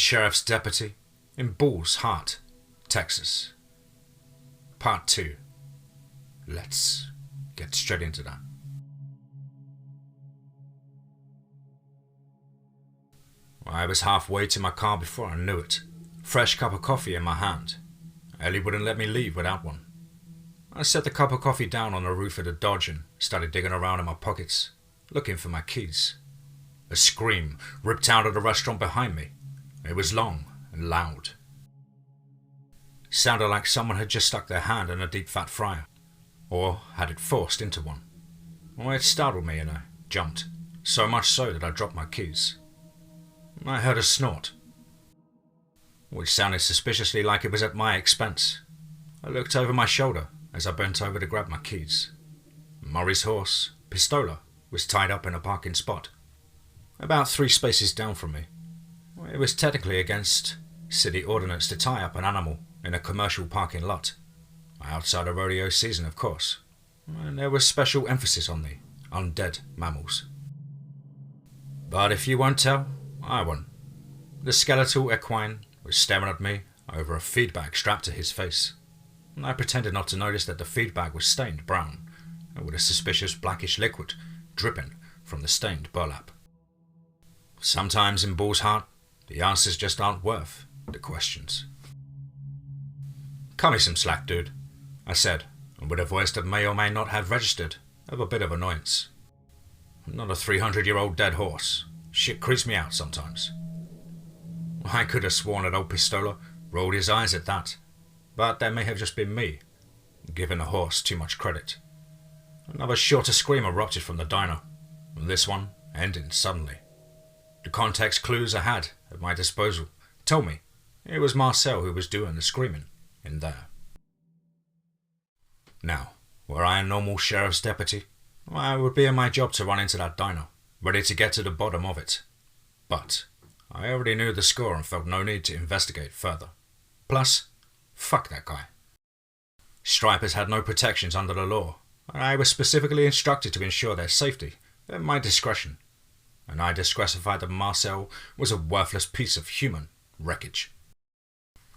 sheriff's deputy in Bull's Heart, Texas. Part 2. Let's get straight into that. I was halfway to my car before I knew it. Fresh cup of coffee in my hand. Ellie wouldn't let me leave without one. I set the cup of coffee down on the roof of the Dodge and started digging around in my pockets, looking for my keys. A scream ripped out of the restaurant behind me. It was long and loud. Sounded like someone had just stuck their hand in a deep fat fryer, or had it forced into one. Well, it startled me and I jumped, so much so that I dropped my keys. I heard a snort, which sounded suspiciously like it was at my expense. I looked over my shoulder as I bent over to grab my keys. Murray's horse, Pistola, was tied up in a parking spot, about 3 spaces down from me. It was technically against city ordinance to tie up an animal in a commercial parking lot, outside of rodeo season of course, and there was special emphasis on the undead mammals. But if you won't tell, I won't. The skeletal equine was staring at me over a feed bag strapped to his face. I pretended not to notice that the feed bag was stained brown, with a suspicious blackish liquid dripping from the stained burlap. Sometimes in Bull's Heart, the answers just aren't worth the questions. "Cut me some slack, dude," I said, and with a voice that may or may not have registered of a bit of annoyance. "I'm not a 300-year-old dead horse. Shit creeps me out sometimes." I could have sworn that old Pistola rolled his eyes at that, but that may have just been me, giving the horse too much credit. Another shorter scream erupted from the diner, and this one ended suddenly. The context clues I had at my disposal told me it was Marcel who was doing the screaming in there. Now, were I a normal sheriff's deputy, it would be in my job to run into that diner, ready to get to the bottom of it. But I already knew the score and felt no need to investigate further. Plus, fuck that guy. Stripers had no protections under the law. I was specifically instructed to ensure their safety at my discretion, and I discretified that Marcel was a worthless piece of human wreckage,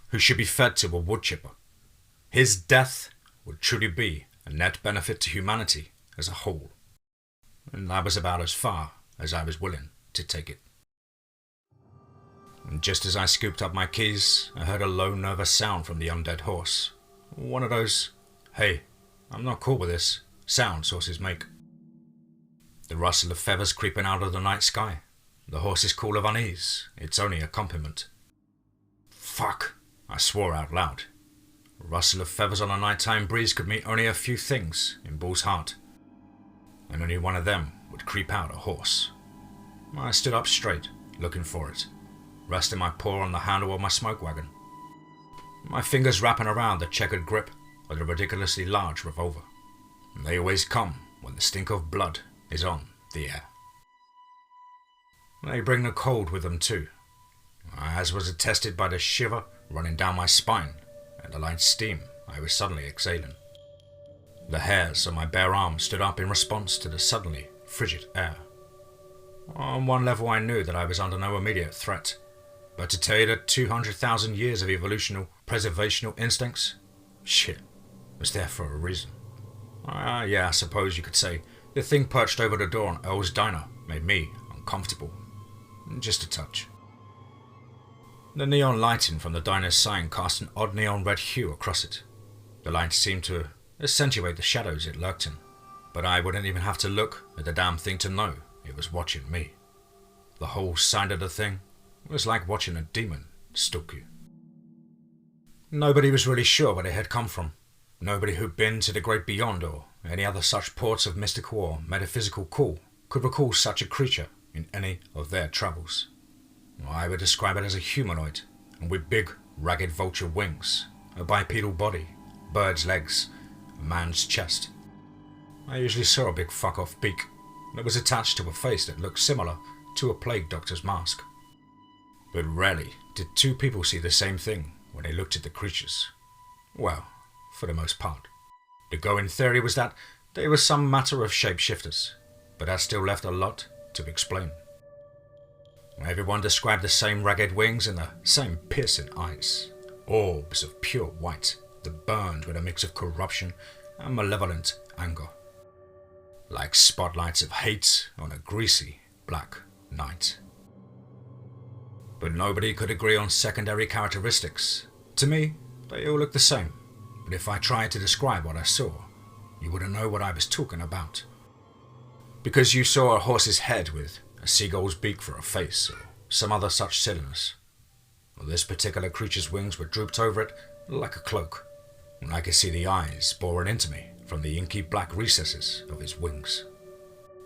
who should be fed to a wood chipper. His death would truly be a net benefit to humanity as a whole, and that was about as far as I was willing to take it. And just as I scooped up my keys, I heard a low, nervous sound from the undead horse. One of those, "Hey, I'm not cool with this" sounds horses make. The rustle of feathers creeping out of the night sky. The horse's call of unease. It's only a compliment. Fuck, I swore out loud. A rustle of feathers on a nighttime breeze could mean only a few things in Bull's Heart, and only one of them would creep out a horse. I stood up straight, looking for it, resting my paw on the handle of my smoke wagon, my fingers wrapping around the checkered grip of the ridiculously large revolver. They always come when the stink of blood is on the air. They bring the cold with them too, as was attested by the shiver running down my spine and the light steam I was suddenly exhaling. The hairs on my bare arm stood up in response to the suddenly frigid air. On one level I knew that I was under no immediate threat, but to tell you that 200,000 years of evolutional preservational instincts, shit, was there for a reason. Yeah, I suppose you could say the thing perched over the door on Earl's Diner made me uncomfortable. Just a touch. The neon lighting from the diner's sign cast an odd neon red hue across it. The light seemed to accentuate the shadows it lurked in, but I wouldn't even have to look at the damn thing to know it was watching me. The whole side of the thing was like watching a demon stalk you. Nobody was really sure where they had come from. Nobody who'd been to the great beyond or any other such ports of mystical or metaphysical call could recall such a creature in any of their travels. I would describe it as a humanoid, and with big, ragged vulture wings, a bipedal body, bird's legs, a man's chest. I usually saw a big fuck-off beak that was attached to a face that looked similar to a plague doctor's mask. But rarely did two people see the same thing when they looked at the creatures. Well, for the most part. The going theory was that they were some matter of shapeshifters, but that still left a lot to explain. Everyone described the same ragged wings and the same piercing eyes. Orbs of pure white that burned with a mix of corruption and malevolent anger. Like spotlights of hate on a greasy black night. But nobody could agree on secondary characteristics. To me, they all looked the same. But if I tried to describe what I saw, you wouldn't know what I was talking about. Because you saw a horse's head with a seagull's beak for a face, or some other such silliness. Well, this particular creature's wings were drooped over it like a cloak, and I could see the eyes boring into me from the inky black recesses of his wings.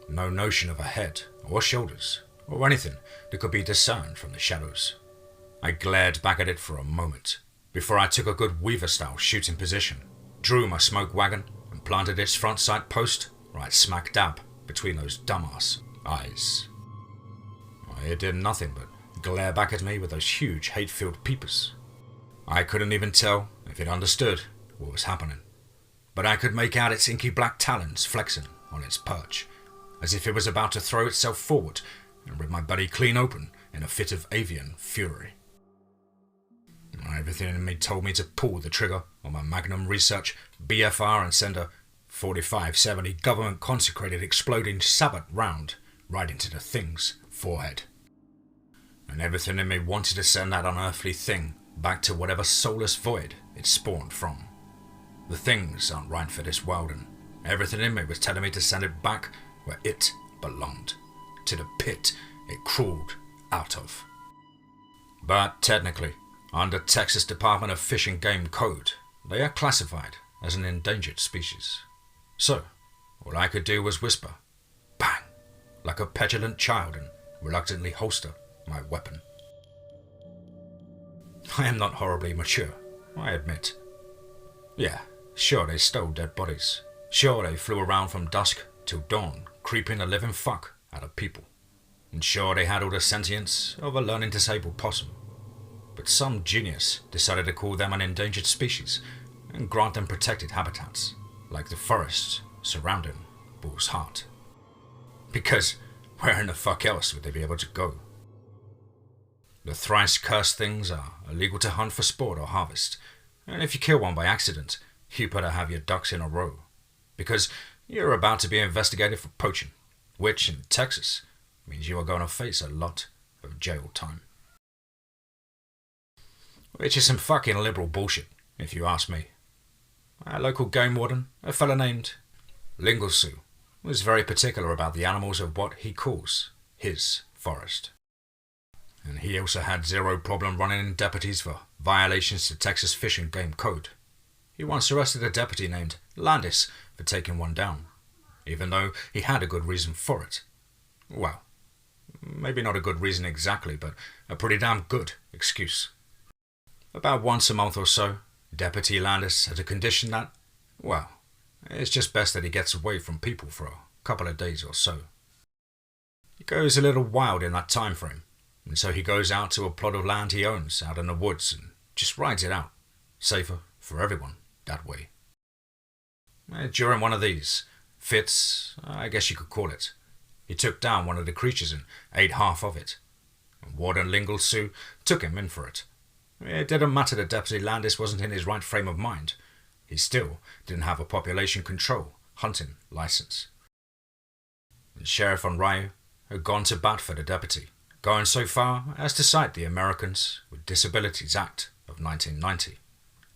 No notion of a head or shoulders or anything that could be discerned from the shadows. I glared back at it for a moment before I took a good Weaver-style shooting position, drew my smoke wagon and planted its front sight post right smack dab between those dumbass eyes. It did nothing but glare back at me with those huge hate-filled peepers. I couldn't even tell if it understood what was happening, but I could make out its inky black talons flexing on its perch, as if it was about to throw itself forward and rip my buddy clean open in a fit of avian fury. Everything in me told me to pull the trigger on my Magnum Research BFR and send a 4570 government-consecrated exploding sabot round right into the thing's forehead. And everything in me wanted to send that unearthly thing back to whatever soulless void it spawned from. The things aren't right for this world, and everything in me was telling me to send it back where it belonged, to the pit it crawled out of. But technically, under Texas Department of Fish and Game Code, they are classified as an endangered species. So, all I could do was whisper, bang, like a petulant child, and reluctantly holster my weapon. I am not horribly mature, I admit. Yeah, sure they stole dead bodies. Sure they flew around from dusk till dawn, creeping the living fuck out of people. And sure they had all the sentience of a learning disabled possum. But some genius decided to call them an endangered species and grant them protected habitats, like the forests surrounding Bull's Heart. Because where in the fuck else would they be able to go? The thrice cursed things are illegal to hunt for sport or harvest, and if you kill one by accident, you better have your ducks in a row, because you're about to be investigated for poaching, which in Texas means you are going to face a lot of jail time. Which is some fucking liberal bullshit, if you ask me. Our local game warden, a fella named Linglesue, was very particular about the animals of what he calls his forest. And he also had zero problem running in deputies for violations to Texas Fish and Game Code. He once arrested a deputy named Landis for taking one down, even though he had a good reason for it. Well, maybe not a good reason exactly, but a pretty damn good excuse. About once a month or so, Deputy Landis had a condition that, well, it's just best that he gets away from people for a couple of days or so. He goes a little wild in that time frame, and so he goes out to a plot of land he owns out in the woods and just rides it out. Safer for everyone that way. During one of these fits, I guess you could call it, he took down one of the creatures and ate half of it. And Warden Linglesue took him in for it. It didn't matter that Deputy Landis wasn't in his right frame of mind. He still didn't have a population control hunting license. The sheriff on Ryu had gone to bat for the deputy, going so far as to cite the Americans with Disabilities Act of 1990,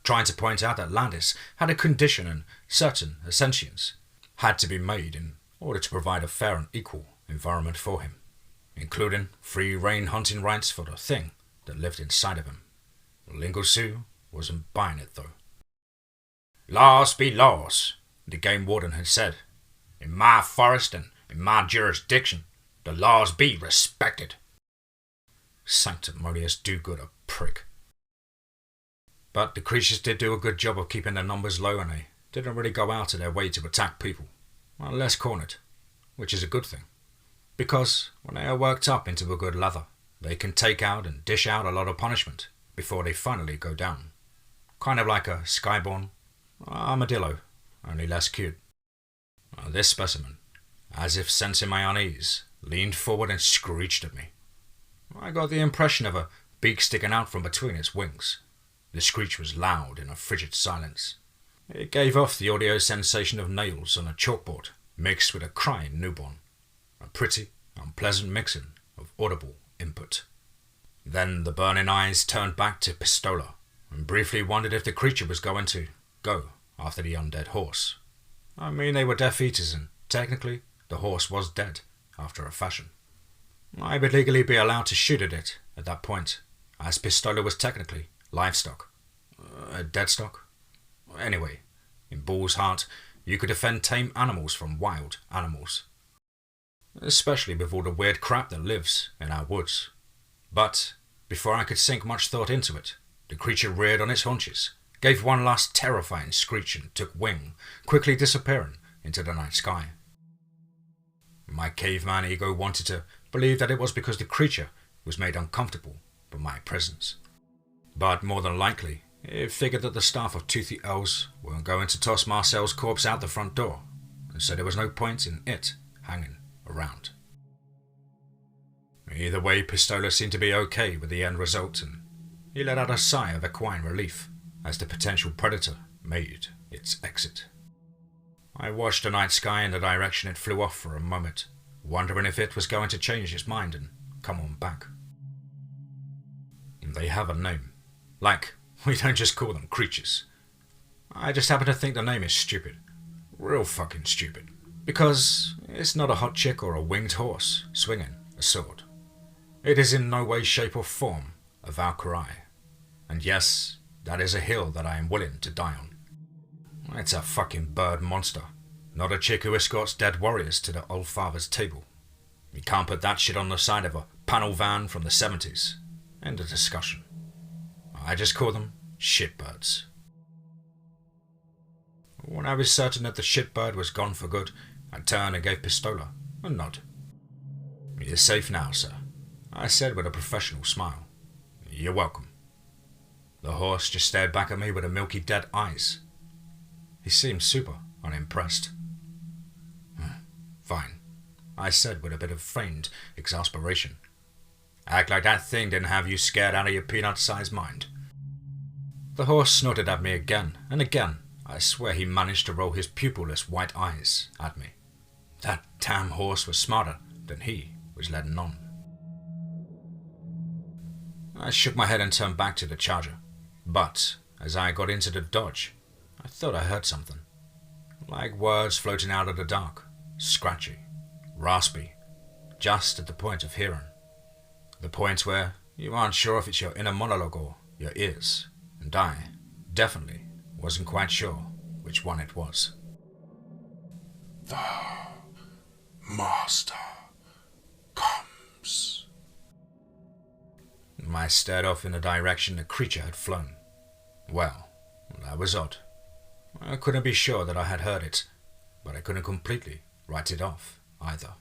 trying to point out that Landis had a condition and certain ascensions had to be made in order to provide a fair and equal environment for him, including free-rein hunting rights for the thing that lived inside of him. Linglesue wasn't buying it, though. Laws be laws, the game warden had said. In my forest and in my jurisdiction, the laws be respected. Sanctimonious do-gooder prick. But the creatures did do a good job of keeping their numbers low, and they didn't really go out of their way to attack people, unless cornered, which is a good thing. Because when they are worked up into a good lather, they can take out and dish out a lot of punishment before they finally go down. Kind of like a skyborn armadillo, only less cute. This specimen, as if sensing my unease, leaned forward and screeched at me. I got the impression of a beak sticking out from between its wings. The screech was loud in a frigid silence. It gave off the audio sensation of nails on a chalkboard, mixed with a crying newborn. A pretty, unpleasant mixing of audible input. Then the burning eyes turned back to Pistola, and briefly wondered if the creature was going to go after the undead horse. I mean, they were Death Eaters, and technically, the horse was dead, after a fashion. I would legally be allowed to shoot at it at that point, as Pistola was technically livestock. Deadstock? Anyway, in Bull's heart, you could defend tame animals from wild animals. Especially with all the weird crap that lives in our woods. But, before I could sink much thought into it, the creature reared on its haunches, gave one last terrifying screech and took wing, quickly disappearing into the night sky. My caveman ego wanted to believe that it was because the creature was made uncomfortable by my presence. But more than likely, it figured that the staff of Toothy Elves weren't going to toss Marcel's corpse out the front door, and so there was no point in it hanging around. Either way, Pistola seemed to be okay with the end result, and he let out a sigh of equine relief as the potential predator made its exit. I watched the night sky in the direction it flew off for a moment, wondering if it was going to change its mind and come on back. They have a name. Like, we don't just call them creatures. I just happen to think the name is stupid. Real fucking stupid. Because it's not a hot chick or a winged horse swinging a sword. It is in no way, shape or form a Valkyrie. And yes, that is a hill that I am willing to die on. It's a fucking bird monster, not a chick who escorts dead warriors to the old father's table. You can't put that shit on the side of a panel van from the 70s. End of discussion. I just call them shitbirds. When I was certain that the shitbird was gone for good, I turned and gave Pistola a nod. "You're safe now, sir," I said with a professional smile. "You're welcome." The horse just stared back at me with the milky dead eyes. He seemed super unimpressed. "Fine," I said with a bit of feigned exasperation. "Act like that thing didn't have you scared out of your peanut-sized mind." The horse snorted at me again, and again. I swear he managed to roll his pupilless white eyes at me. That damn horse was smarter than he was letting on. I shook my head and turned back to the charger. But, as I got into the Dodge, I thought I heard something. Like words floating out of the dark. Scratchy. Raspy. Just at the point of hearing. The point where you aren't sure if it's your inner monologue or your ears. And I, definitely, wasn't quite sure which one it was. "The Master comes." I stared off in the direction the creature had flown. Well, that was odd. I couldn't be sure that I had heard it, but I couldn't completely write it off either.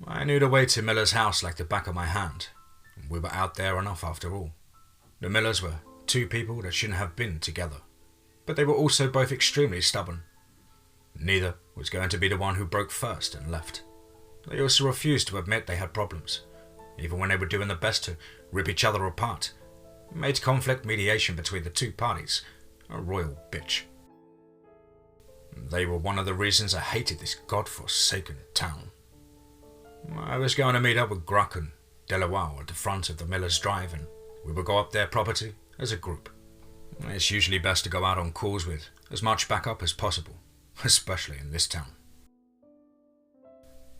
I knew the way to Miller's house like the back of my hand. We were out there enough after all. The Millers were two people that shouldn't have been together, but they were also both extremely stubborn. Neither was going to be the one who broke first and left. They also refused to admit they had problems, even when they were doing their best to rip each other apart. It made conflict mediation between the two parties a royal bitch. They were one of the reasons I hated this godforsaken town. I was going to meet up with Gruck and Delaware at the front of the Miller's Drive, and we would go up their property as a group. It's usually best to go out on calls with as much backup as possible, especially in this town.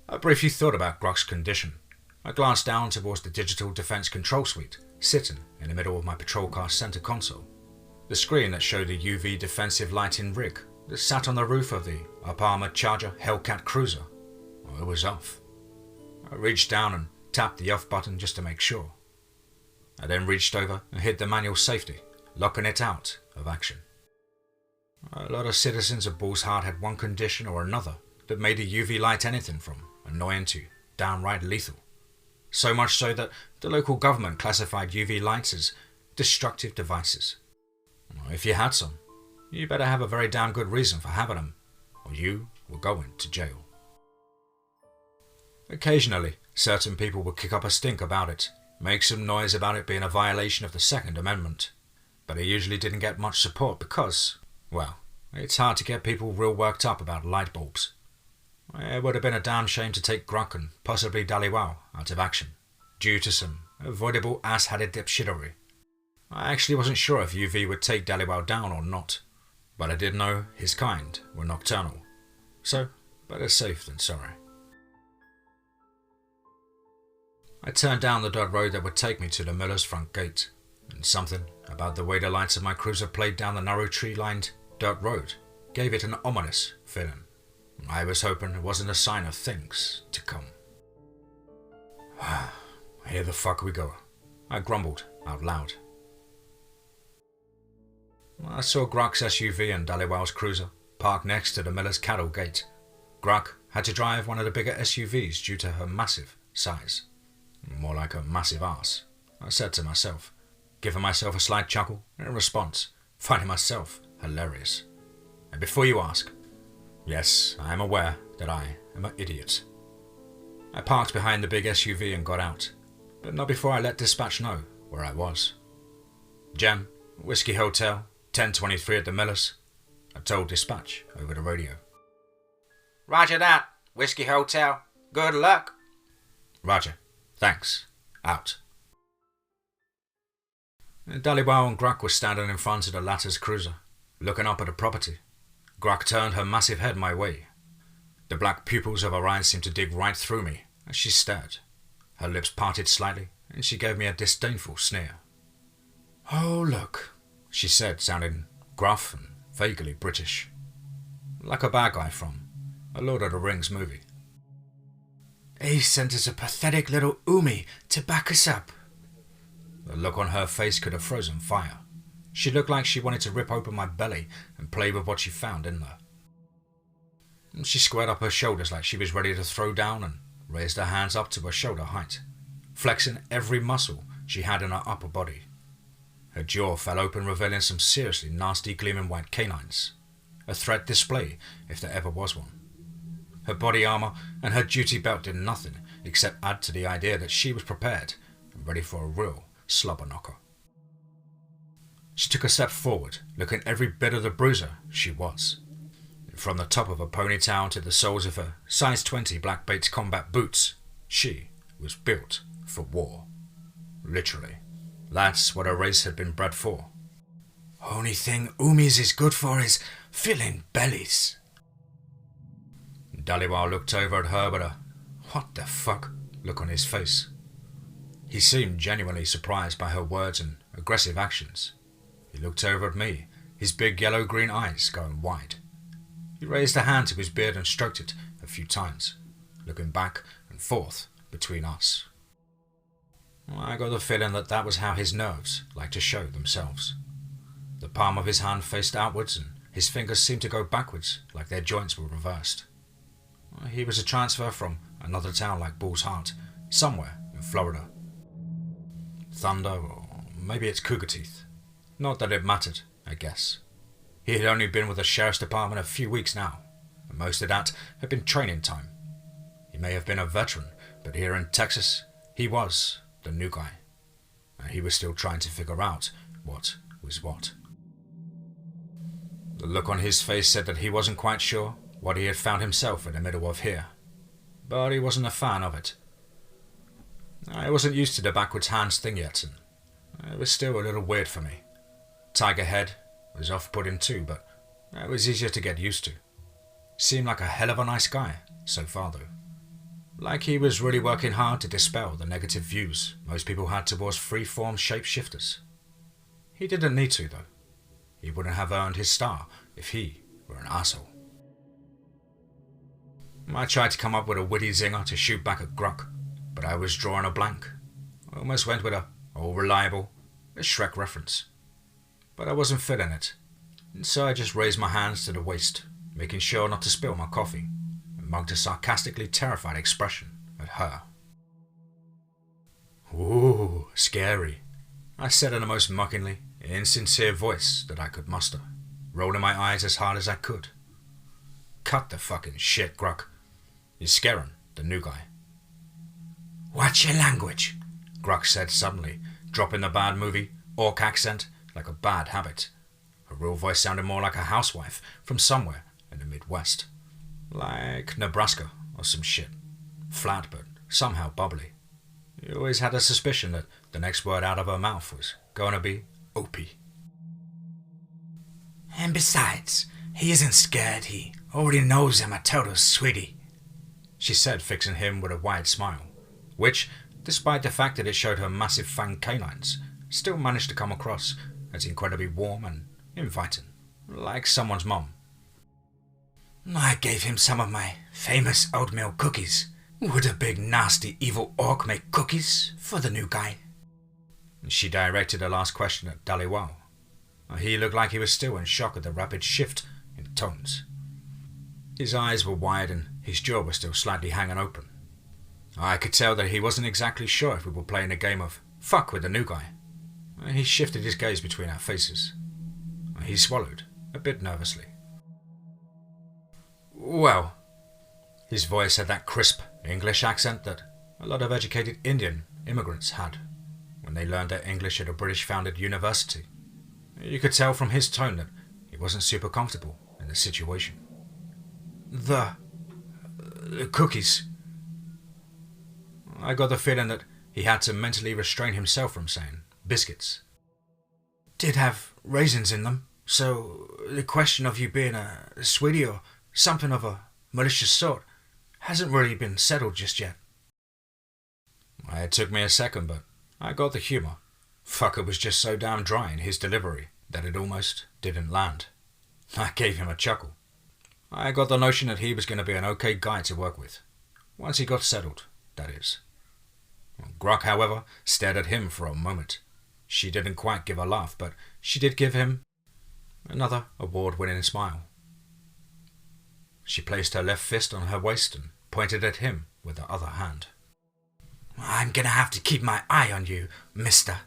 I briefly thought about Gruck's condition. I glanced down towards the digital defense control suite, sitting in the middle of my patrol car center console. The screen that showed the UV defensive lighting rig that sat on the roof of the up-armored Charger Hellcat cruiser. Well, it was off. I reached down and tapped the off button just to make sure. I then reached over and hit the manual safety, locking it out of action. A lot of citizens of Bull's Heart had one condition or another that made the UV light anything from annoying to downright lethal. So much so that the local government classified UV lights as destructive devices. If you had some, you better have a very damn good reason for having them, or you were going to jail. Occasionally, certain people would kick up a stink about it, make some noise about it being a violation of the Second Amendment, but it usually didn't get much support because, well, it's hard to get people real worked up about light bulbs. It would have been a damn shame to take Gruck and possibly Daliwao out of action, due to some avoidable ass-hatted dipshittery. I actually wasn't sure if UV would take Daliwao down or not, but I did know his kind were nocturnal, so better safe than sorry. I turned down the dirt road that would take me to the miller's front gate, and something about the way the lights of my cruiser played down the narrow tree-lined dirt road gave it an ominous feeling. I was hoping it wasn't a sign of things to come. Here the fuck we go, I grumbled out loud. I saw Gruck's SUV and Daliwao's cruiser parked next to the miller's cattle gate. Gruck had to drive one of the bigger SUVs due to her massive size. More like a massive ass, I said to myself, giving myself a slight chuckle in response, finding myself hilarious. And before you ask, yes, I am aware that I am an idiot. I parked behind the big SUV and got out, but not before I let dispatch know where I was. Gem, Whiskey Hotel, 1023 at the Millers, I told dispatch over the radio. Roger that, Whiskey Hotel. Good luck. Roger. Thanks. Out. Daliwao and Gruck were standing in front of the latter's cruiser, looking up at the property. Gruck turned her massive head my way. The black pupils of her eyes seemed to dig right through me as she stared. Her lips parted slightly, and she gave me a disdainful sneer. "Oh, look," she said, sounding gruff and vaguely British, like a bad guy from a Lord of the Rings movie. "He sent us a pathetic little Umi to back us up." The look on her face could have frozen fire. She looked like she wanted to rip open my belly and play with what she found in there. She squared up her shoulders like she was ready to throw down and raised her hands up to her shoulder height, flexing every muscle she had in her upper body. Her jaw fell open, revealing some seriously nasty gleaming white canines, a threat display if there ever was one. Her body armor and her duty belt did nothing except add to the idea that she was prepared and ready for a real slobber knocker. She took a step forward, looking every bit of the bruiser she was. From the top of her ponytail to the soles of her size 20 Black Bates combat boots, she was built for war. Literally. That's what her race had been bred for. "Only thing Umis is good for is filling bellies." Daliwao looked over at her with a "what the fuck" look on his face. He seemed genuinely surprised by her words and aggressive actions. He looked over at me, his big yellow-green eyes going wide. He raised a hand to his beard and stroked it a few times, looking back and forth between us. I got the feeling that was how his nerves like to show themselves. The palm of his hand faced outwards and his fingers seemed to go backwards like their joints were reversed. He was a transfer from another town like Bull's Heart, somewhere in Florida. Thunder, or maybe it's Cougar Teeth. Not that it mattered, I guess. He had only been with the sheriff's department a few weeks now, and most of that had been training time. He may have been a veteran, but here in Texas, he was the new guy, and he was still trying to figure out what was what. The look on his face said that he wasn't quite sure what he had found himself in the middle of here, but he wasn't a fan of it. I wasn't used to the backwards hands thing yet, and it was still a little weird for me. Tiger head was off-putting too, but it was easier to get used to. Seemed like a hell of a nice guy so far though. Like he was really working hard to dispel the negative views most people had towards free-form shapeshifters. He didn't need to though. He wouldn't have earned his star if he were an asshole. I tried to come up with a witty zinger to shoot back at Gruck, but I was drawing a blank. I almost went with a reliable, a Shrek reference. But I wasn't feeling it, and so I just raised my hands to the waist, making sure not to spill my coffee, and mugged a sarcastically terrified expression at her. "Ooh, scary," I said in the most mockingly, insincere voice that I could muster, rolling my eyes as hard as I could. "Cut the fucking shit, Gruck. You're scaring the new guy. Watch your language, Gruck said suddenly, dropping the bad movie orc accent like a bad habit. Her real voice sounded more like a housewife from somewhere in the Midwest. Like Nebraska or some shit. Flat but somehow bubbly. You always had a suspicion that the next word out of her mouth was going to be Opie. And besides, he isn't scared. He already knows I'm a total sweetie, she said, fixing him with a wide smile, which, despite the fact that it showed her massive fang canines, still managed to come across as incredibly warm and inviting, like someone's mum. I gave him some of my famous oatmeal cookies. Would a big nasty evil orc make cookies for the new guy? She directed her last question at Dhaliwal. He looked like he was still in shock at the rapid shift in tones. His eyes were wide and his jaw was still slightly hanging open. I could tell that he wasn't exactly sure if we were playing a game of fuck with the new guy. He shifted his gaze between our faces. He swallowed, a bit nervously. Well, his voice had that crisp English accent that a lot of educated Indian immigrants had when they learned their English at a British-founded university. You could tell from his tone that he wasn't super comfortable in the situation. The cookies. I got the feeling that he had to mentally restrain himself from saying biscuits. Did have raisins in them, so the question of you being a sweetie or something of a malicious sort hasn't really been settled just yet. It took me a second, but I got the humour. Fucker was just so damn dry in his delivery that it almost didn't land. I gave him a chuckle. I got the notion that he was going to be an okay guy to work with. Once he got settled, that is. Gruck, however, stared at him for a moment. She didn't quite give a laugh, but she did give him another award-winning smile. She placed her left fist on her waist and pointed at him with the other hand. I'm gonna have to keep my eye on you, mister,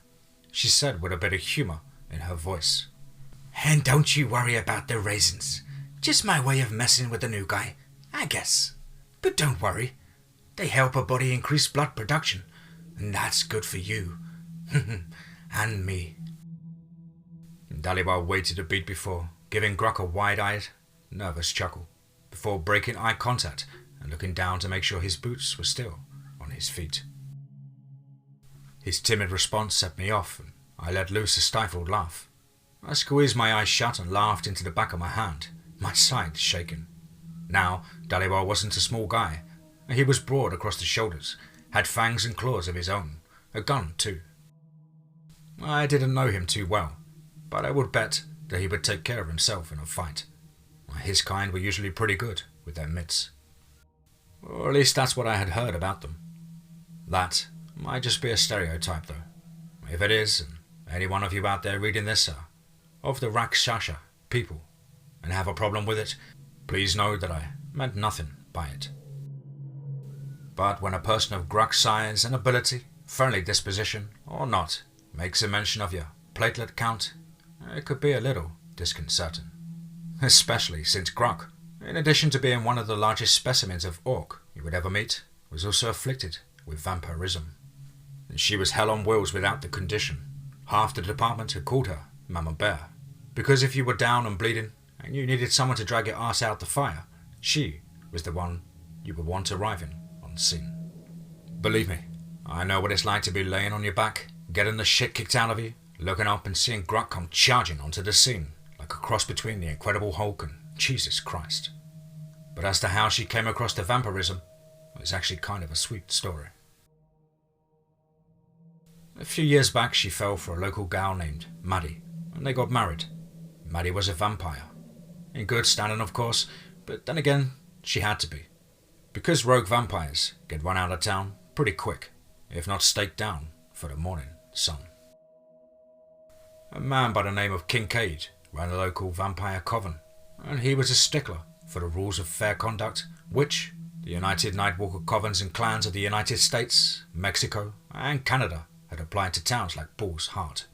she said with a bit of humour in her voice. And don't you worry about the raisins. Just my way of messing with the new guy, I guess. But don't worry. They help a body increase blood production, and that's good for you. And me. Dhaliwal waited a beat before giving Gruck a wide-eyed, nervous chuckle, before breaking eye contact and looking down to make sure his boots were still on his feet. His timid response set me off, and I let loose a stifled laugh. I squeezed my eyes shut and laughed into the back of my hand, my side shaking. Now, Dhaliwal wasn't a small guy. He was broad across the shoulders, had fangs and claws of his own, a gun too. I didn't know him too well, but I would bet that he would take care of himself in a fight. His kind were usually pretty good with their mitts. Or at least that's what I had heard about them. That might just be a stereotype though. If it is, and any one of you out there reading this are of the Rakshasa people and have a problem with it, please know that I meant nothing by it. But when a person of Gruck's size and ability, friendly disposition or not, makes a mention of your platelet count, it could be a little disconcerting. Especially since Gruck, in addition to being one of the largest specimens of orc you would ever meet, was also afflicted with vampirism. And she was hell on wheels without the condition. Half the department had called her Mama Bear, because if you were down and bleeding and you needed someone to drag your ass out the fire, she was the one you would want arriving on scene. Believe me, I know what it's like to be laying on your back, getting the shit kicked out of you, looking up and seeing Gruck come charging onto the scene like a cross between the Incredible Hulk and Jesus Christ. But as to how she came across the vampirism, it was actually kind of a sweet story. A few years back she fell for a local gal named Maddie, and they got married. Maddie was a vampire. In good standing of course, but then again, she had to be. Because rogue vampires get run out of town pretty quick, if not staked down for the morning sun. A man by the name of Kincaid ran a local vampire coven, and he was a stickler for the rules of fair conduct which the United Nightwalker Covens and Clans of the United States, Mexico and Canada had applied to towns like Bull's Heart.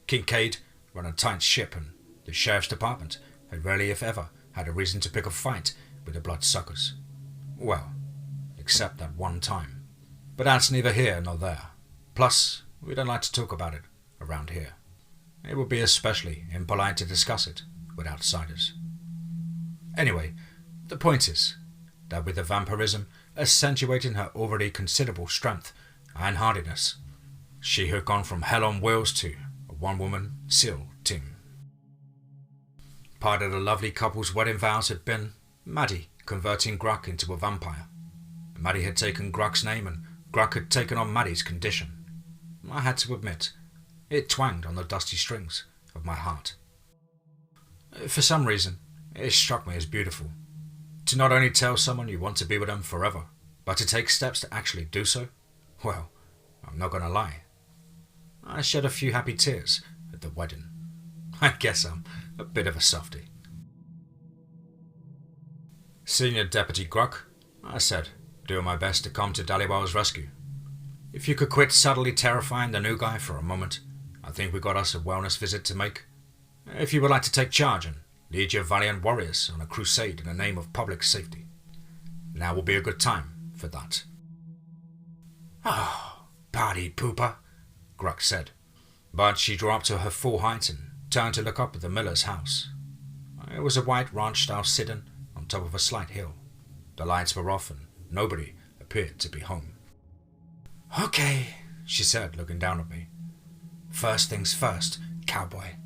Kincaid ran a tight ship, and the sheriff's department had rarely if ever had a reason to pick a fight with the bloodsuckers. Well, except that one time. But that's neither here nor there. Plus, we don't like to talk about it around here. It would be especially impolite to discuss it with outsiders. Anyway, the point is that with the vampirism accentuating her already considerable strength and hardiness, she had gone from hell on wheels to a one-woman SEAL team. Part of the lovely couple's wedding vows had been Maddie converting Gruck into a vampire. Maddie had taken Gruck's name and Gruck had taken on Maddie's condition. I had to admit, it twanged on the dusty strings of my heart. For some reason, it struck me as beautiful. To not only tell someone you want to be with them forever, but to take steps to actually do so, well, I'm not going to lie. I shed a few happy tears at the wedding. I guess I'm a bit of a softie. Senior Deputy Gruck, I said, doing my best to come to Dhaliwal's rescue. If you could quit subtly terrifying the new guy for a moment, I think we got us a wellness visit to make. If you would like to take charge and lead your valiant warriors on a crusade in the name of public safety, now will be a good time for that. Oh, party pooper, Gruck said, but she drew up to her full height and turned to look up at the miller's house. It was a white ranch-style sit-in on top of a slight hill. The lights were off and nobody appeared to be home. Okay, she said, looking down at me. First things first, cowboy.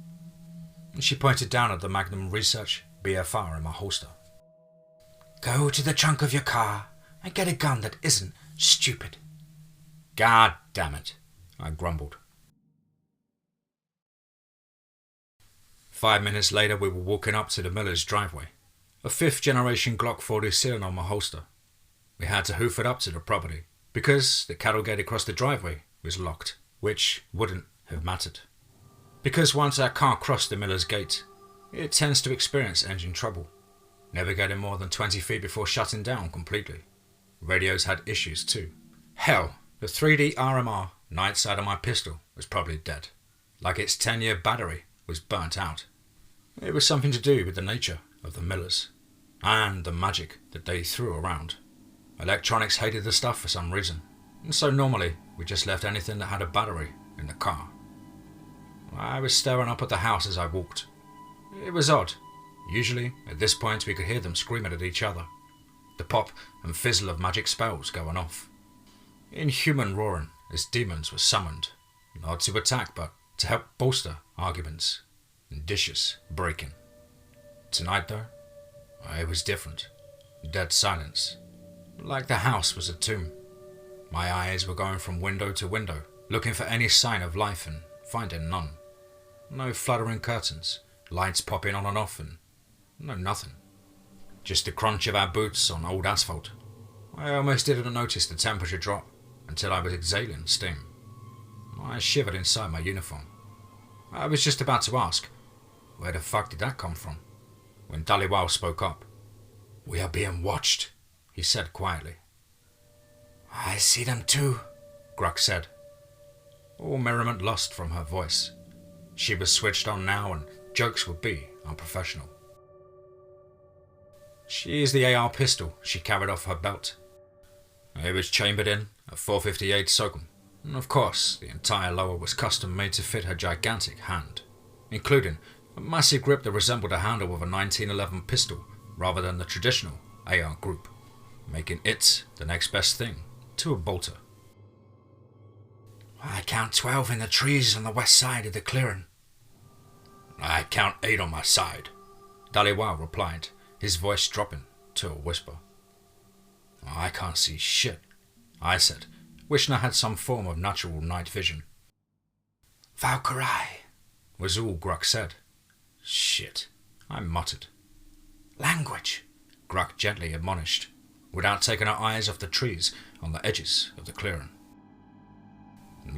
She pointed down at the Magnum Research BFR in my holster. Go to the trunk of your car and get a gun that isn't stupid. God damn it, I grumbled. 5 minutes later, we were walking up to the miller's driveway. A 5th-generation Glock 40 sitting on my holster. We had to hoof it up to the property, because the cattle gate across the driveway was locked, which wouldn't have mattered. Because once our car crossed the miller's gate, it tends to experience engine trouble, never getting more than 20 feet before shutting down completely. Radios had issues too. Hell, the 3D RMR night sight of my pistol was probably dead, like its 10-year battery was burnt out. It was something to do with the nature of the millers, and the magic that they threw around. Electronics hated the stuff for some reason, and so normally we just left anything that had a battery in the car. I was staring up at the house as I walked. It was odd. Usually, at this point, we could hear them screaming at each other. The pop and fizzle of magic spells going off. Inhuman roaring as demons were summoned, not to attack but to help bolster arguments and dishes breaking. Tonight, though, it was different. Dead silence. Like the house was a tomb. My eyes were going from window to window, looking for any sign of life and finding none. No fluttering curtains, lights popping on and off, and no nothing. Just the crunch of our boots on old asphalt. I almost didn't notice the temperature drop until I was exhaling steam. I shivered inside my uniform. I was just about to ask, where the fuck did that come from? When Dhaliwal spoke up. We are being watched, he said quietly. I see them too, Gruck said. All merriment lost from her voice. She was switched on now and jokes would be unprofessional. She is the AR pistol she carried off her belt. It was chambered in a .458 Sogum, and of course the entire lower was custom made to fit her gigantic hand, including a massive grip that resembled the handle of a 1911 pistol rather than the traditional AR group, making it the next best thing to a bolter. I count 12 in the trees on the west side of the clearing. I count 8 on my side, Dhaliwal replied, his voice dropping to a whisper. I can't see shit, I said, wishing I had some form of natural night vision. Valkyrie, was all Gruck said. Shit, I muttered. Language, Gruck gently admonished, without taking her eyes off the trees on the edges of the clearing.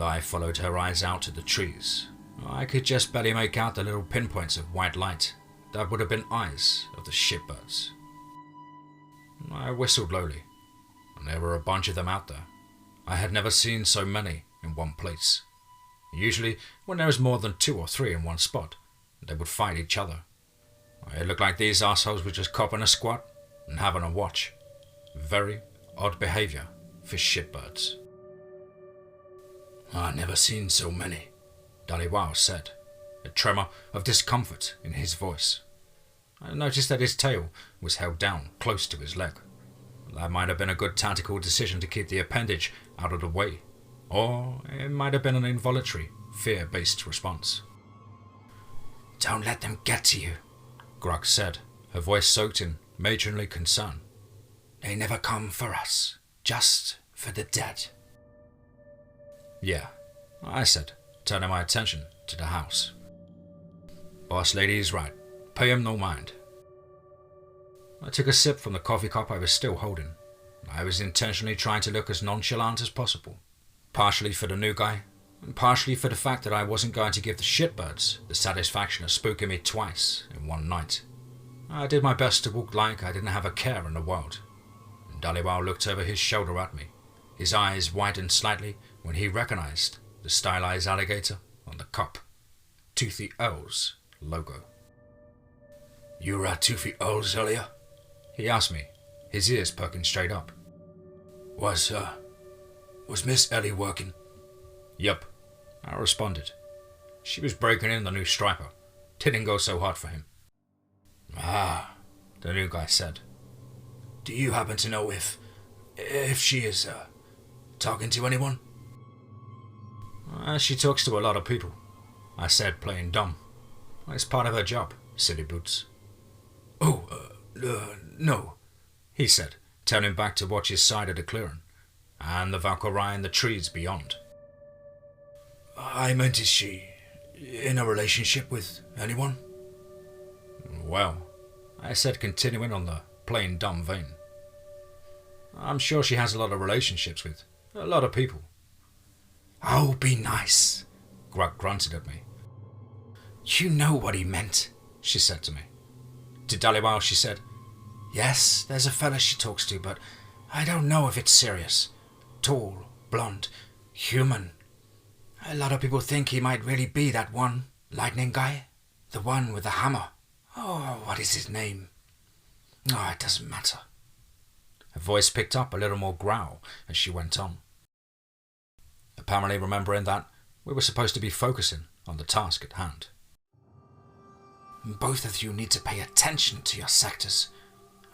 I followed her eyes out to the trees. I could just barely make out the little pinpoints of white light that would have been eyes of the shitbirds. I whistled lowly, and there were a bunch of them out there. I had never seen so many in one place. Usually, when there was more than 2 or 3 in one spot, they would fight each other. It looked like these assholes were just copping a squat and having a watch. Very odd behaviour for shitbirds. "I never seen so many," Dhaliwal said, a tremor of discomfort in his voice. I noticed that his tail was held down close to his leg. That might have been a good tactical decision to keep the appendage out of the way, or it might have been an involuntary, fear-based response. "Don't let them get to you," Grug said, her voice soaked in matronly concern. "They never come for us, just for the dead." "Yeah," I said, turning my attention to the house. "Boss lady is right. Pay him no mind." I took a sip from the coffee cup I was still holding. I was intentionally trying to look as nonchalant as possible, partially for the new guy, and partially for the fact that I wasn't going to give the shitbirds the satisfaction of spooking me twice in one night. I did my best to walk like I didn't have a care in the world. Dhaliwal looked over his shoulder at me. His eyes widened slightly when he recognized the stylized alligator on the cup, Toothy Owl's logo. "You were at Toothy Owl's earlier?" he asked me, his ears perking straight up. Was Miss Ellie working?" "Yup," I responded. "She was breaking in the new striper. Didn't go so hard for him." "Ah," the new guy said. "Do you happen to know if she is, talking to anyone?" "She talks to a lot of people," I said, playing dumb. "It's part of her job, silly boots." "Oh, no," he said, turning back to watch his side of the clearing, and the Valkyrie and the trees beyond. "I meant, is she in a relationship with anyone?" "Well," I said, continuing on the plain dumb vein, "I'm sure she has a lot of relationships with a lot of people." "Oh, be nice," Grug grunted at me. "You know what he meant," she said to me. To Dhaliwal she said, "Yes, there's a fella she talks to, but I don't know if it's serious. Tall, blonde, human. A lot of people think he might really be that one lightning guy. The one with the hammer. Oh, what is his name? Oh, it doesn't matter." Her voice picked up a little more growl as she went on, apparently remembering that we were supposed to be focusing on the task at hand. "Both of you need to pay attention to your sectors,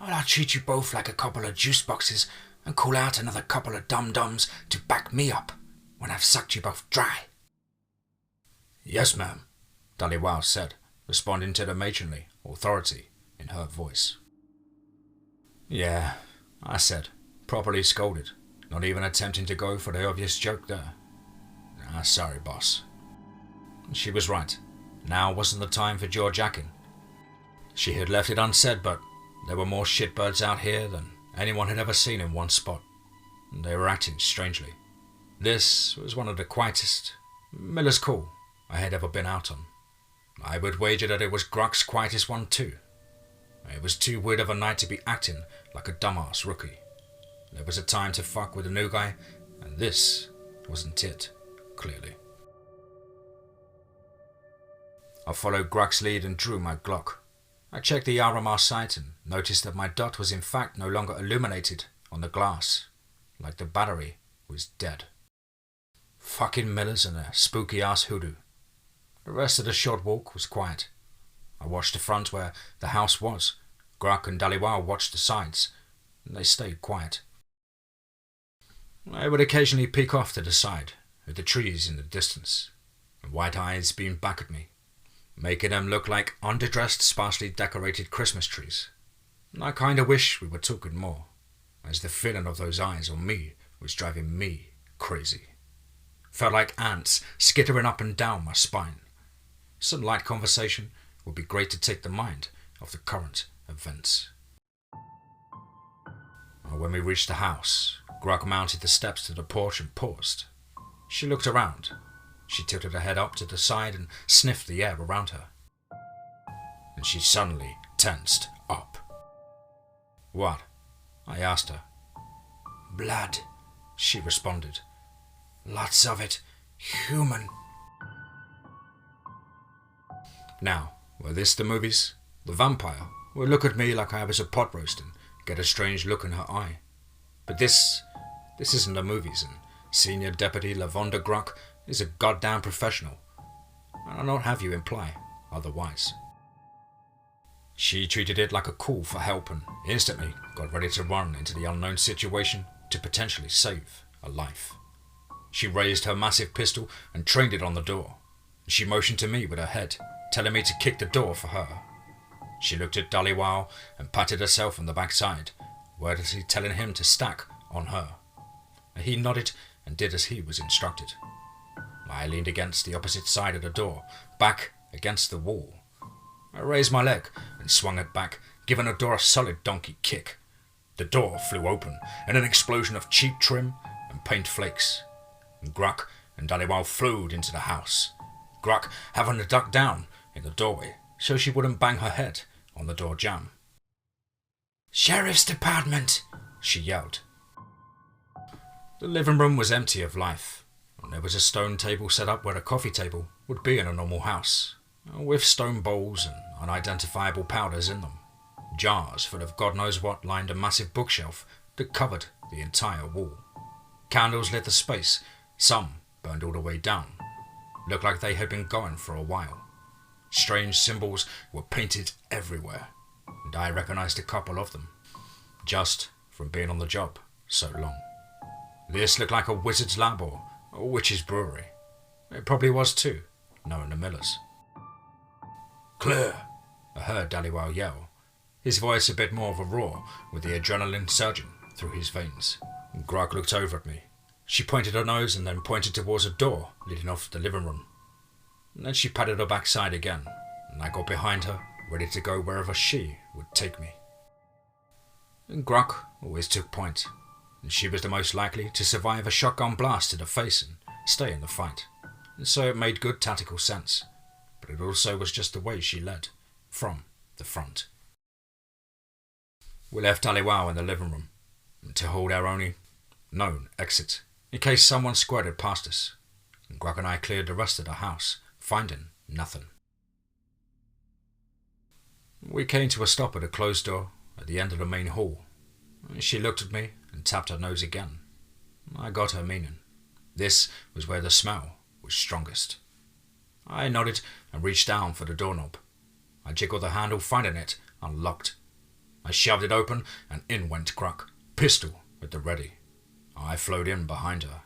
or I'll treat you both like a couple of juice boxes and call out another couple of dum-dums to back me up when I've sucked you both dry." "Yes, ma'am," Dhaliwal said, responding to the matronly authority in her voice. "Yeah," I said, properly scolded, not even attempting to go for the obvious joke there. Sorry, boss." She was right. Now wasn't the time for jaw-jacking. She had left it unsaid, but there were more shitbirds out here than anyone had ever seen in one spot, and they were acting strangely. This was one of the quietest, Miller's Call, I had ever been out on. I would wager that it was Grug's quietest one too. It was too weird of a night to be acting like a dumbass rookie. There was a time to fuck with a new guy, and this wasn't it, clearly. I followed Grug's lead and drew my Glock. I checked the RMR sight and noticed that my dot was in fact no longer illuminated on the glass, like the battery was dead. Fucking Millers and a spooky-ass hoodoo. The rest of the short walk was quiet. I watched the front where the house was. Grug and Dhaliwal watched the sides, and they stayed quiet. I would occasionally peek off to the side, at the trees in the distance, and white eyes beamed back at me, making them look like underdressed, sparsely decorated Christmas trees. And I kinda wish we were talking more, as the feeling of those eyes on me was driving me crazy. Felt like ants skittering up and down my spine. Some light conversation would be great to take the mind off the current events. When we reached the house, Grug mounted the steps to the porch and paused. She looked around. She tilted her head up to the side and sniffed the air around her. And she suddenly tensed up. "What?" I asked her. "Blood," she responded. "Lots of it. Human." Now, were this the movies? The vampire would look at me like I was a pot roast and get a strange look in her eye. But this isn't the movies, and Senior Deputy Lavonda Gruck is a goddamn professional, and I'll not have you imply otherwise. She treated it like a call for help and instantly got ready to run into the unknown situation to potentially save a life. She raised her massive pistol and trained it on the door. She motioned to me with her head, telling me to kick the door for her. She looked at Dhaliwal and patted herself on the backside, wordlessly telling him to stack on her. He nodded and did as he was instructed. I leaned against the opposite side of the door, back against the wall. I raised my leg and swung it back, giving the door a solid donkey kick. The door flew open in an explosion of cheap trim and paint flakes. Gruck and Dhaliwal flew into the house, Gruck having to duck down in the doorway so she wouldn't bang her head on the door jamb. "Sheriff's Department!" she yelled. The living room was empty of life, and there was a stone table set up where a coffee table would be in a normal house, with stone bowls and unidentifiable powders in them. Jars full of God knows what lined a massive bookshelf that covered the entire wall. Candles lit the space, some burned all the way down. Looked like they had been going for a while. Strange symbols were painted everywhere, and I recognized a couple of them, just from being on the job so long. This looked like a wizard's lab or a witch's brewery. It probably was too, knowing the Millers. "Clear!" I heard Dhaliwal yell, his voice a bit more of a roar with the adrenaline surging through his veins. Gruck looked over at me. She pointed her nose and then pointed towards a door leading off the living room. And then she patted her backside again, and I got behind her, ready to go wherever she would take me. And Gruck always took point, and she was the most likely to survive a shotgun blast to the face and stay in the fight. And so it made good tactical sense, but it also was just the way she led, from the front. We left Dhaliwal in the living room to hold our only known exit, in case someone squirted past us, and Gruck and I cleared the rest of the house, finding nothing. We came to a stop at a closed door at the end of the main hall. She looked at me and tapped her nose again. I got her meaning. This was where the smell was strongest. I nodded and reached down for the doorknob. I jiggled the handle, finding it unlocked. I shoved it open and in went Gruck, pistol at the ready. I flowed in behind her.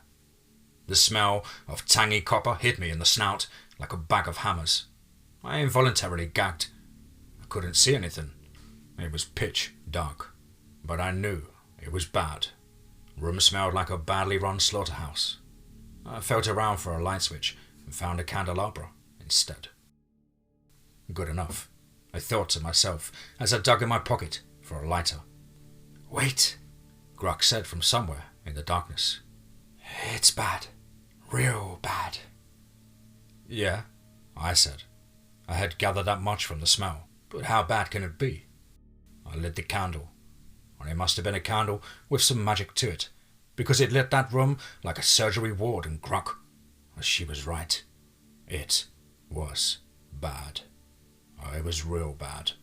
The smell of tangy copper hit me in the snout like a bag of hammers. I involuntarily gagged. I couldn't see anything. It was pitch dark, but I knew it was bad. Room smelled like a badly run slaughterhouse. I felt around for a light switch and found a candelabra instead. Good enough, I thought to myself as I dug in my pocket for a lighter. "Wait," Gruck said from somewhere in the darkness. "It's bad. Real bad." "Yeah," I said. I had gathered that much from the smell, but how bad can it be? I lit the candle, and it must have been a candle with some magic to it, because it lit that room like a surgery ward, and Gruck, she was right. It was bad. It was real bad.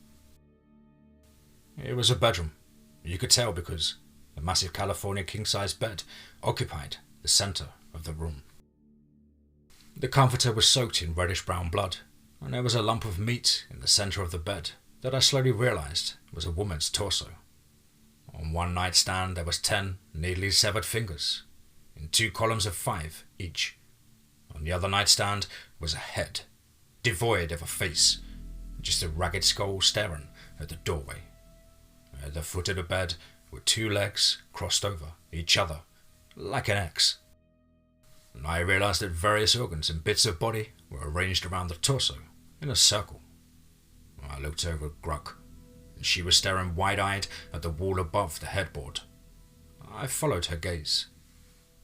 It was a bedroom. You could tell because the massive California king-size bed occupied the center of the room. The comforter was soaked in reddish-brown blood, and there was a lump of meat in the center of the bed that I slowly realized was a woman's torso. On one nightstand there was 10 neatly severed fingers, in 2 columns of 5 each. On the other nightstand was a head, devoid of a face, just a ragged skull staring at the doorway. At the foot of the bed were 2 legs crossed over each other, like an X. And I realized that various organs and bits of body were arranged around the torso in a circle. I looked over at Gruck, and she was staring wide-eyed at the wall above the headboard. I followed her gaze.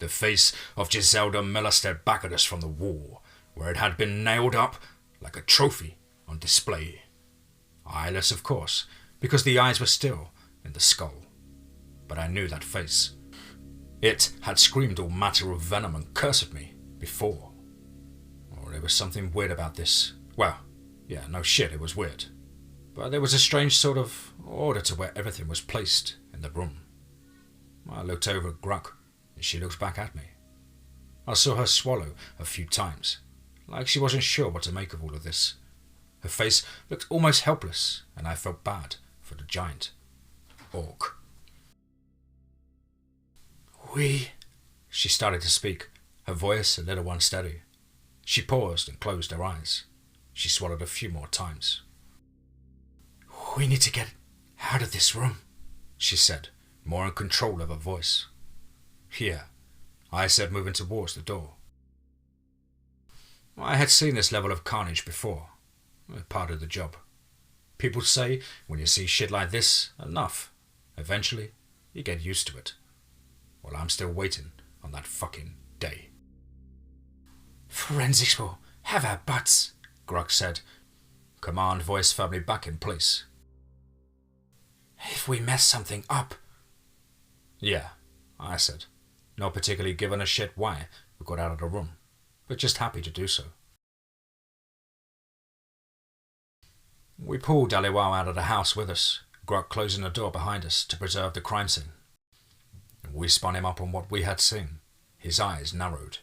The face of Giselda Miller stared back at us from the wall, where it had been nailed up like a trophy on display. Eyeless, of course, because the eyes were still in the skull. But I knew that face. It had screamed all matter of venom and curse at me before. Or there was something weird about this. Well, yeah, no shit, it was weird. But there was a strange sort of order to where everything was placed in the room. I looked over at Gruck, and she looked back at me. I saw her swallow a few times, like she wasn't sure what to make of all of this. Her face looked almost helpless, and I felt bad for the giant orc. She started to speak, her voice a little unsteady. She paused and closed her eyes. She swallowed a few more times. We need to get out of this room, she said, more in control of her voice. Here, I said, moving towards the door. I had seen this level of carnage before, part of the job. People say when you see shit like this enough, eventually you get used to it. Well, I'm still waiting on that fucking day. Forensics will have our butts, Grug said, command voice firmly back in place. If we mess something up. Yeah, I said, not particularly giving a shit why we got out of the room, but just happy to do so. We pulled Aliwao out of the house with us, Grug closing the door behind us to preserve the crime scene. We spun him up on what we had seen. His eyes narrowed.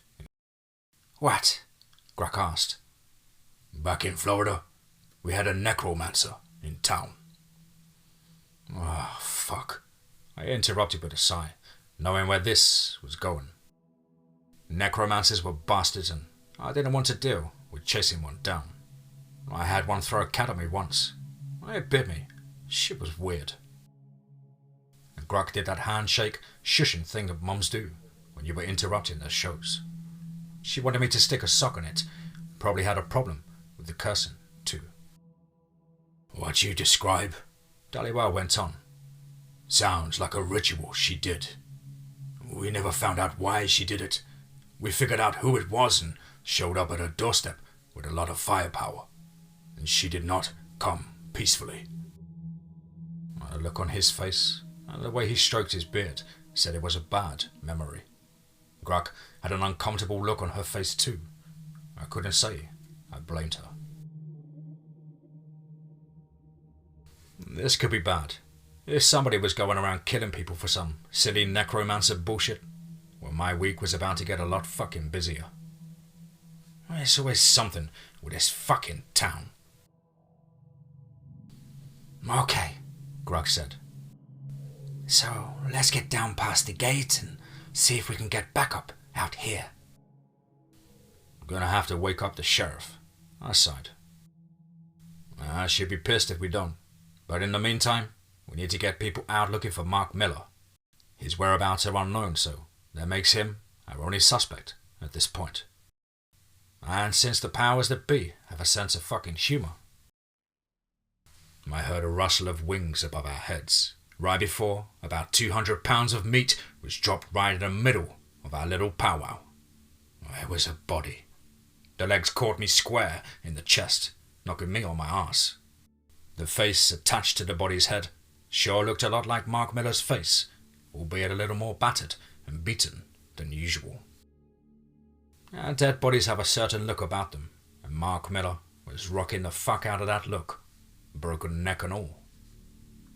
What? Grug asked. Back in Florida, we had a necromancer in town. Oh, fuck. I interrupted with a sigh, knowing where this was going. Necromancers were bastards, and I didn't want to deal with chasing one down. I had one throw a cat at me once. It bit me. Shit was weird. And Grug did that handshake, shushing thing that mums do when you were interrupting their shows. She wanted me to stick a sock in it. Probably had a problem with the cursing, too. What you describe, Dhaliwal went on, sounds like a ritual she did. We never found out why she did it. We figured out who it was and showed up at her doorstep with a lot of firepower. And she did not come peacefully. The look on his face and the way he stroked his beard said it was a bad memory. Grug had an uncomfortable look on her face too. I couldn't say I blamed her. This could be bad. If somebody was going around killing people for some silly necromancer bullshit, well, my week was about to get a lot fucking busier. There's always something with this fucking town. Okay, Grug said. So let's get down past the gate and see if we can get backup out here. I'm gonna have to wake up the sheriff, I sighed. I should be pissed if we don't, but in the meantime, we need to get people out looking for Mark Miller. His whereabouts are unknown, so that makes him our only suspect at this point. And since the powers that be have a sense of fucking humour. I heard a rustle of wings above our heads, right before about 200 pounds of meat was dropped right in the middle of our little powwow. It was a body. The legs caught me square in the chest, knocking me on my arse. The face attached to the body's head sure looked a lot like Mark Miller's face, albeit a little more battered and beaten than usual. Dead bodies have a certain look about them, and Mark Miller was rocking the fuck out of that look, broken neck and all.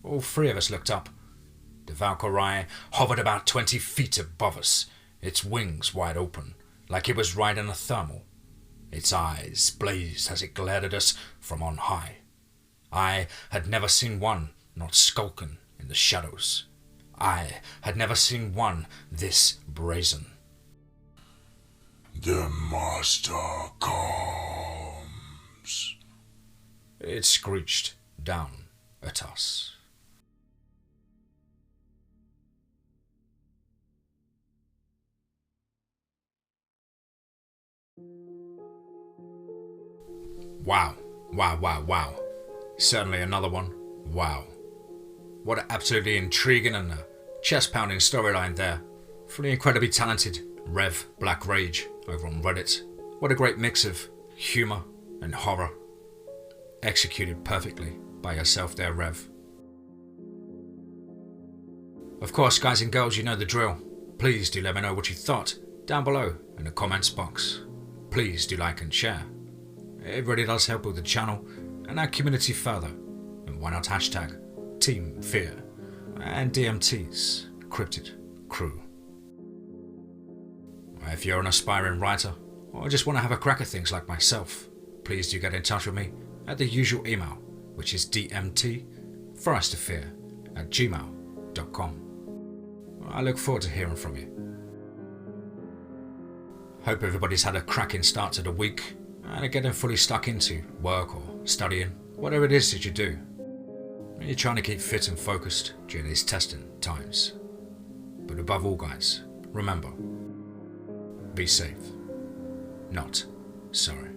All three of us looked up. The Valkyrie hovered about 20 feet above us, its wings wide open, like it was riding a thermal. Its eyes blazed as it glared at us from on high. I had never seen one not skulking in the shadows. I had never seen one this brazen. The master comes, it screeched down at us. Wow, wow, wow, wow. Certainly another one. Wow. What an absolutely intriguing and chest-pounding storyline there. From the incredibly talented RevBlackRage over on Reddit. What a great mix of humour and horror. Executed perfectly by yourself there, Rev. Of course, guys and girls, you know the drill. Please do let me know what you thought down below in the comments box. Please do like and share. It really does help with the channel and our community further. And why not hashtag TeamFEAR and DMT's Cryptid crew. If you're an aspiring writer, or just want to have a crack at things like myself, please do get in touch with me at the usual email, which is dmt_fear@gmail.com. I look forward to hearing from you. Hope everybody's had a cracking start to the week and are getting fully stuck into work or studying, whatever it is that you do. You're trying to keep fit and focused during these testing times. But above all, guys, remember, be safe, not sorry.